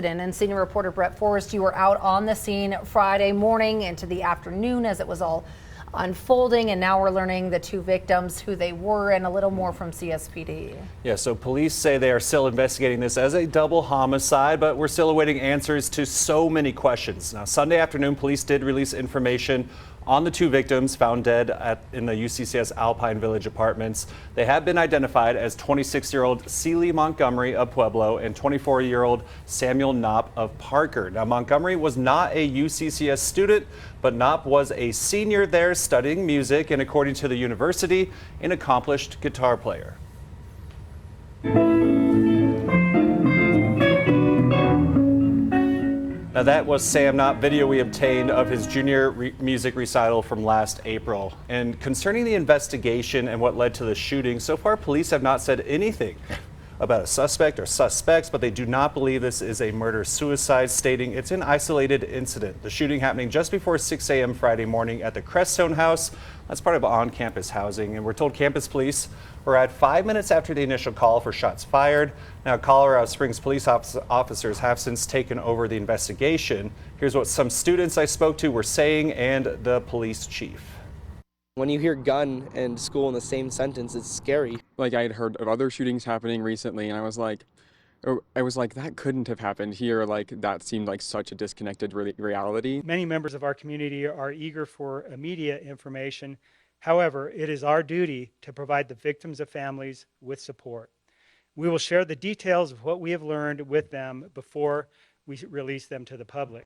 And senior reporter Brett Forrest, you were out on the scene Friday morning into the afternoon as it was all unfolding, and now we're learning the two victims, who they were, and a little more from CSPD. Yeah, so police say they are still investigating this as a double homicide, but we're still awaiting answers to so many questions. Now, Sunday afternoon, police did release information on the two victims found dead in the UCCS Alpine Village apartments. They have been identified as 26-year-old Celie Montgomery of Pueblo and 24-year-old Samuel Knopp of Parker. Now, Montgomery was not a UCCS student, but Knopp was a senior there studying music and, according to the university, an accomplished guitar player. Now, that was Sam Knopp video we obtained of his junior music recital from last April. And concerning the investigation and what led to the shooting, so far police have not said anything about a suspect or suspects, but they do not believe this is a murder-suicide, stating it's an isolated incident. The shooting happening just before 6 a.m. Friday morning at the Crestone House. That's part of on-campus housing, and we're told campus police were at 5 minutes after the initial call for shots fired. Now, Colorado Springs police officers have since taken over the investigation. Here's what some students I spoke to were saying and the police chief. When you hear gun and school in the same sentence, it's scary. Like, I had heard of other shootings happening recently, and I was like, that couldn't have happened here. Like, that seemed like such a disconnected reality. Many members of our community are eager for immediate information. However, it is our duty to provide the victims of families with support. We will share the details of what we have learned with them before we release them to the public.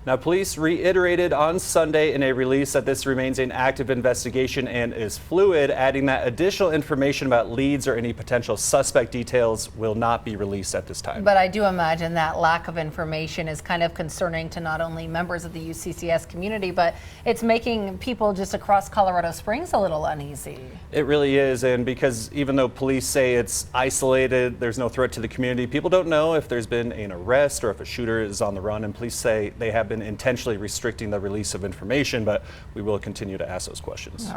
Now, police reiterated on Sunday in a release that this remains an active investigation and is fluid, adding that additional information about leads or any potential suspect details will not be released at this time. But I do imagine that lack of information is kind of concerning to not only members of the UCCS community, but it's making people just across Colorado Springs a little uneasy. It really is, and because even though police say it's isolated, there's no threat to the community, people don't know if there's been an arrest or if a shooter is on the run, and police say they have been intentionally restricting the release of information, but we will continue to ask those questions.